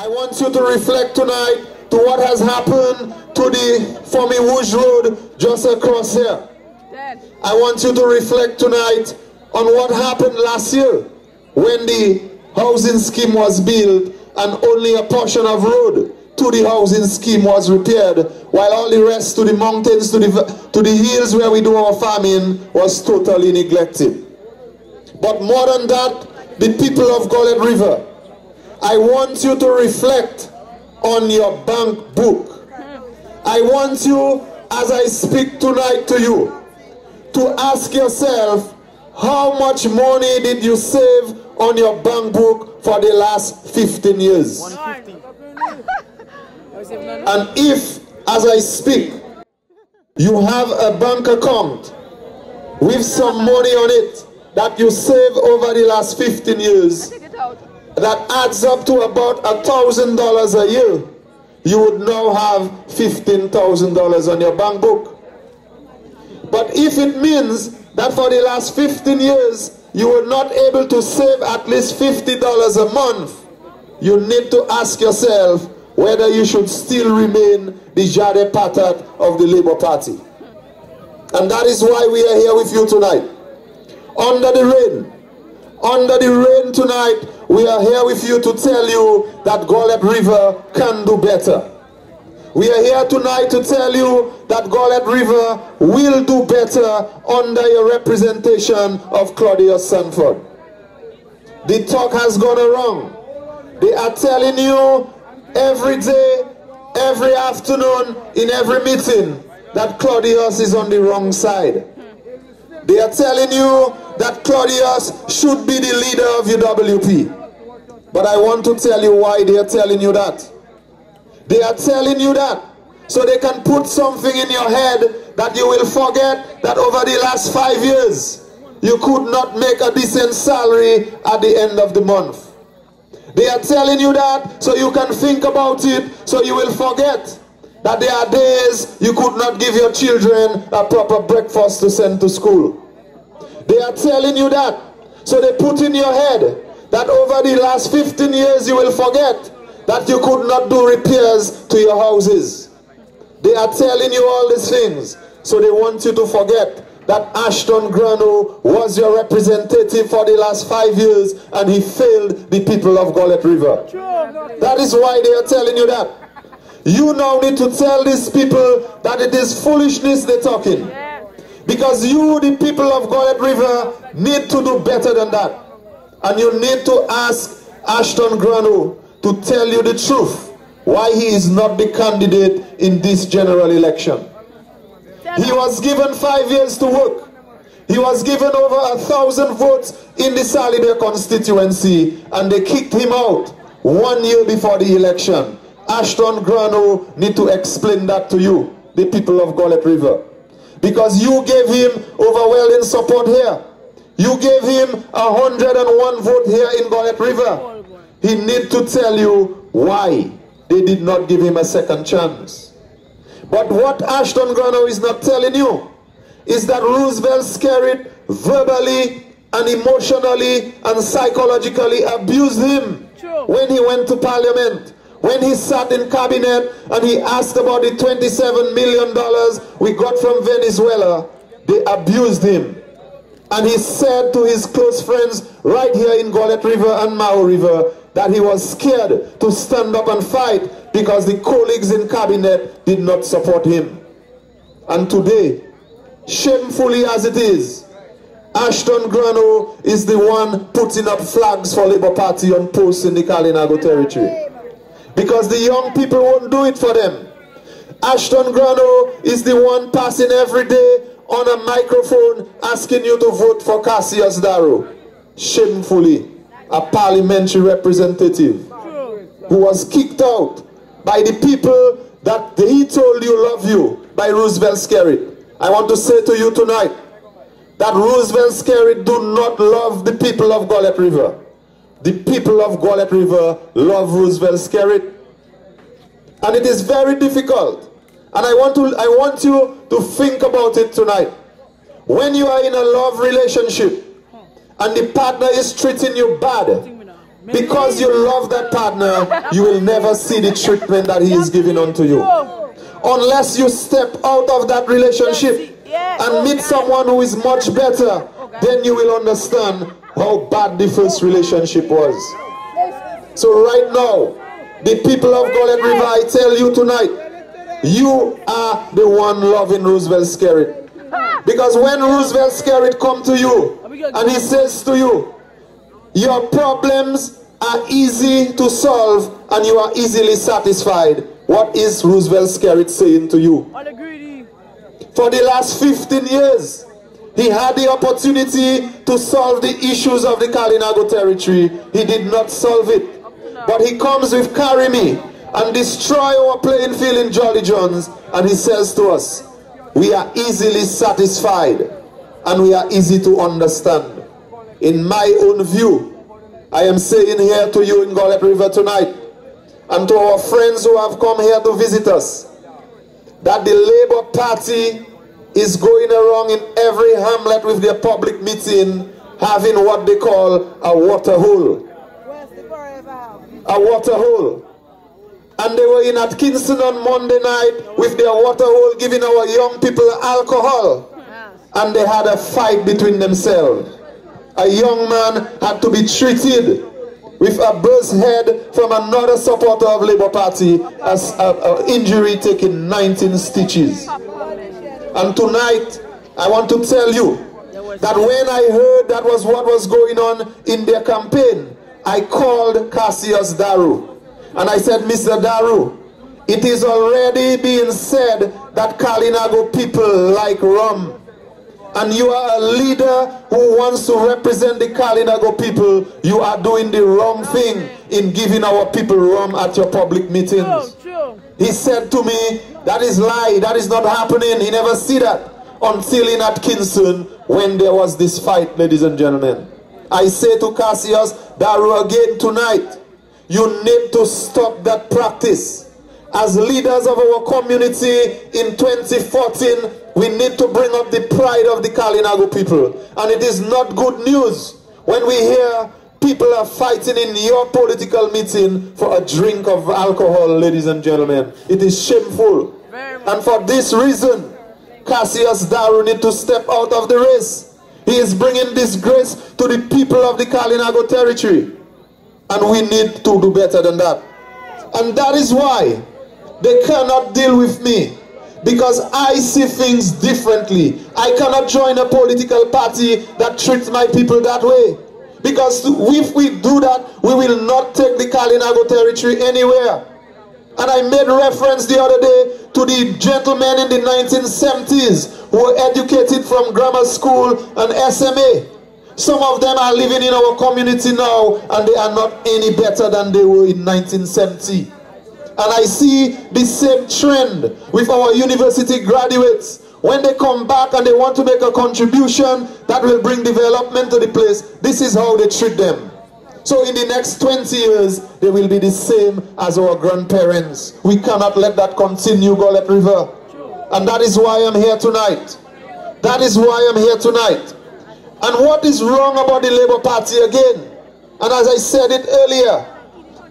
I want you to reflect tonight to what has happened to the Fomi Woods Road just across here. I want you to reflect tonight on what happened last year when the housing scheme was built and only a portion of road to the housing scheme was repaired, while all the rest to the mountains, to the hills where we do our farming was totally neglected. But more than that, the people of Gullet River, I want you to reflect on your bank book. I want you, as I speak tonight to you, to ask yourself, how much money did you save on your bank book for the last 15 years? And if, as I speak, you have a bank account with some money on it that you save over the last 15 years, that adds up to about $1,000 a year, you would now have $15,000 on your bank book. But if it means that for the last 15 years you were not able to save at least $50 a month, you need to ask yourself whether you should still remain the Jade Patat of the Labour Party. And that is why we are here with you tonight. Under the rain tonight, we are here with you to tell you that Gullet River can do better. We are here tonight to tell you that Gullet River will do better under your representation of Claudius Sanford. The talk has gone around. They are telling you every day, every afternoon, in every meeting, that Claudius is on the wrong side. They are telling you that Claudius should be the leader of UWP. But I want to tell you why they are telling you that. They are telling you that so they can put something in your head that you will forget that over the last 5 years, you could not make a decent salary at the end of the month. They are telling you that so you can think about it, so you will forget that there are days you could not give your children a proper breakfast to send to school. They are telling you that so they put in your head that over the last 15 years you will forget that you could not do repairs to your houses. They are telling you all these things so they want you to forget that Ashton Grano was your representative for the last 5 years and he failed the people of Gullet River. That is why they are telling you that. You now need to tell these people that it is foolishness they're talking. Because you, the people of Gullet River, need to do better than that. And you need to ask Ashton Grano to tell you the truth why he is not the candidate in this general election. He was given 5 years to work. He was given over 1,000 votes in the Salida constituency and they kicked him out 1 year before the election. Ashton Grano need to explain that to you, the people of Gullet River. Because you gave him overwhelming support here. You gave him 101 vote here in Gullet River. He need to tell you why they did not give him a second chance. But what Ashton Grano is not telling you is that Roosevelt Skerrit verbally and emotionally and psychologically abused him when he went to Parliament. When he sat in cabinet and he asked about the $27 million we got from Venezuela, they abused him. And he said to his close friends right here in Gullet River and Mao River that he was scared to stand up and fight because the colleagues in cabinet did not support him. And today, shamefully as it is, Ashton Grano is the one putting up flags for Labour Party on posts in the Kalinago Territory. Because the young people won't do it for them. Ashton Grano is the one passing every day on a microphone asking you to vote for Cassius Darrow. Shamefully, a parliamentary representative who was kicked out by the people that he told you love you, by Roosevelt Skerrit. I want to say to you tonight that Roosevelt Skerrit do not love the people of Gullet River. The people of Gullet River love Roosevelt Skerrit. And it is very difficult. And I want you to think about it tonight. When you are in a love relationship and the partner is treating you bad, Because you love that partner, you will never see the treatment that he is giving unto you. Unless you step out of that relationship and meet someone who is much better, then you will understand how bad the first relationship was. So right now, the people of Gullet River, I tell you tonight, you are the one loving Roosevelt Skerrit. Because when Roosevelt Skerrit come to you and he says to you, your problems are easy to solve and you are easily satisfied, what is Roosevelt Skerrit saying to you? For the last 15 years, he had the opportunity to solve the issues of the Kalinago Territory. He did not solve it. But he comes with Carry Me and destroy our playing field in Jolly Jones, and he says to us, we are easily satisfied and we are easy to understand. In my own view, I am saying here to you in Gullet River tonight, and to our friends who have come here to visit us, that the Labour Party is going around in every hamlet with their public meeting, having what they call a water hole. A water hole. And they were in at Kingston on Monday night with their water hole, giving our young people alcohol. And they had a fight between themselves. A young man had to be treated with a burst head from another supporter of Labour Party, as an injury taking 19 stitches. And tonight, I want to tell you that when I heard that was what was going on in their campaign, I called Cassius Daru. And I said, Mr. Daru, it is already being said that Kalinago people like rum. And you are a leader who wants to represent the Kalinago people. You are doing the wrong thing in giving our people rum at your public meetings. He said to me, that is lie, that is not happening. He never see that until in at Kingston when there was this fight, ladies and gentlemen. I say to Cassius Daru again tonight, you need to stop that practice. As leaders of our community in 2014, we need to bring up the pride of the Kalinago people. And it is not good news when we hear people are fighting in your political meeting for a drink of alcohol, ladies and gentlemen. It is shameful. And for this reason, Cassius Daru need to step out of the race. He is bringing disgrace to the people of the Kalinago Territory. And we need to do better than that. And that is why they cannot deal with me. Because I see things differently. I cannot join a political party that treats my people that way. Because if we do that, we will not take the Kalinago Territory anywhere. And I made reference the other day to the gentlemen in the 1970s who were educated from grammar school and SMA. Some of them are living in our community now and they are not any better than they were in 1970. And I see the same trend with our university graduates. When they come back and they want to make a contribution that will bring development to the place, this is how they treat them. So in the next 20 years, they will be the same as our grandparents. We cannot let that continue, Gullet River. And that is why I'm here tonight. That is why I'm here tonight. And what is wrong about the Labour Party again? And as I said it earlier,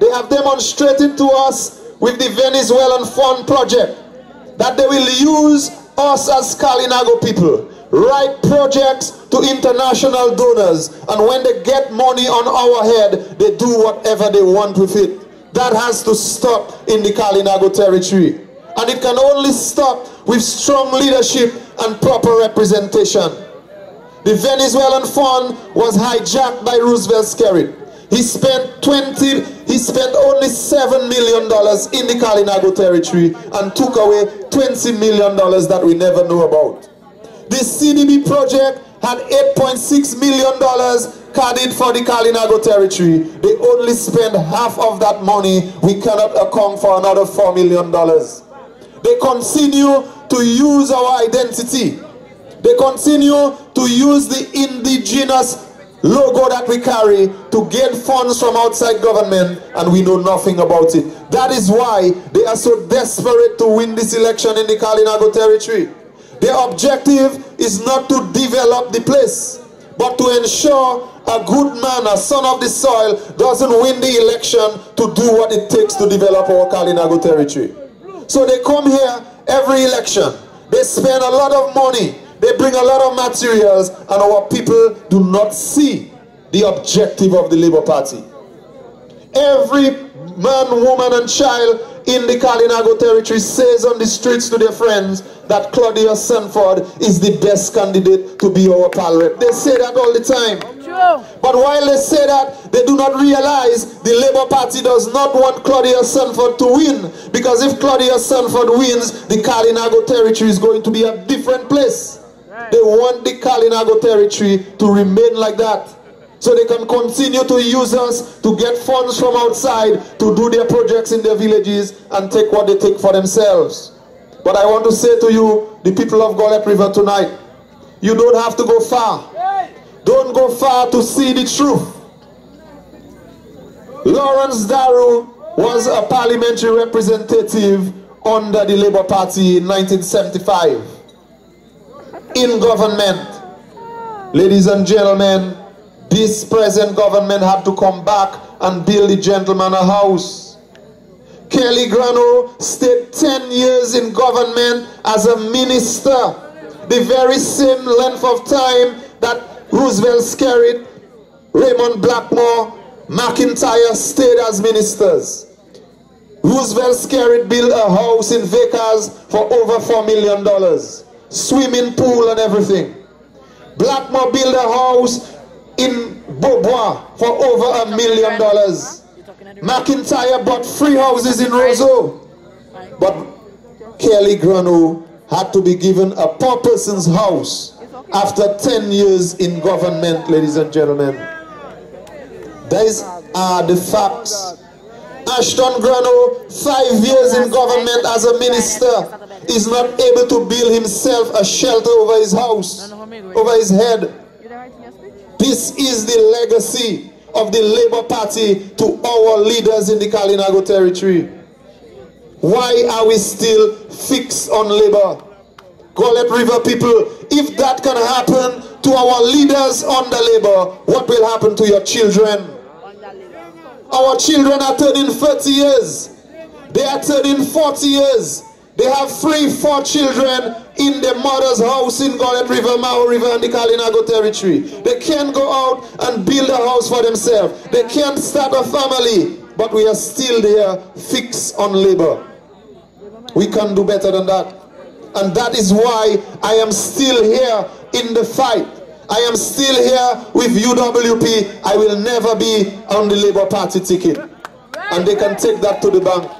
they have demonstrated to us with the Venezuelan Fund project that they will use us as Kalinago people, write projects to international donors, and when they get money on our head, they do whatever they want with it. That has to stop in the Kalinago Territory. And it can only stop with strong leadership and proper representation. The Venezuelan Fund was hijacked by Roosevelt Skerrit. He spent only $7 million in the Kalinago Territory and took away $20 million that we never knew about. The CDB project had $8.6 million carried for the Kalinago Territory. They only spent half of that money. We cannot account for another $4 million. They continue to use our identity. They continue to use the indigenous logo that we carry to get funds from outside government, and we know nothing about it. That is why they are so desperate to win this election in the Kalinago Territory. Their objective is not to develop the place. but to ensure a good man, a son of the soil, doesn't win the election to do what it takes to develop our Kalinago Territory. So they come here every election. They spend a lot of money. They bring a lot of materials, and our people do not see the objective of the Labour Party. Every man, woman, and child in the Kalinago Territory says on the streets to their friends that Claudius Sanford is the best candidate to be our pal rep. They say that all the time. True. But while they say that, they do not realize the Labour Party does not want Claudius Sanford to win. Because if Claudius Sanford wins, the Kalinago Territory is going to be a different place. Right. They want the Kalinago Territory to remain like that, so they can continue to use us to get funds from outside to do their projects in their villages and take what they take for themselves. But I want to say to you, the people of Gullet River tonight, you don't have to go far. Don't go far to see the truth. Lawrence Daru was a parliamentary representative under the Labour Party in 1975 in government. Ladies and gentlemen, this present government had to come back and build the gentleman a house. Kelly Grano stayed 10 years in government as a minister, the very same length of time that Roosevelt Skerritt, Raymond Blackmore, McIntyre stayed as ministers. Roosevelt Skerritt built a house in Vickers for over $4 million, swimming pool and everything. Blackmore built a house in Beaubois for over $1 million. McIntyre bought 3 houses in Roseau. But Kelly Grano had to be given a poor person's house after 10 years in government, ladies and gentlemen. These are the facts. Ashton Grano, 5 years in government as a minister, is not able to build himself a shelter over his house, over his head. This is the legacy of the Labour Party to our leaders in the Kalinago Territory. Why are we still fixed on Labour? Gullet River people, if that can happen to our leaders under Labour, what will happen to your children? Our children are turning 30 years. They are turning 40 years. They have 3, 4 children in their mother's house in Gullet River, Mao River, and the Kalinago Territory. They can't go out and build a house for themselves. They can't start a family. But we are still there, fixed on Labour. We can do better than that. And that is why I am still here in the fight. I am still here with UWP. I will never be on the Labour Party ticket. And they can take that to the bank.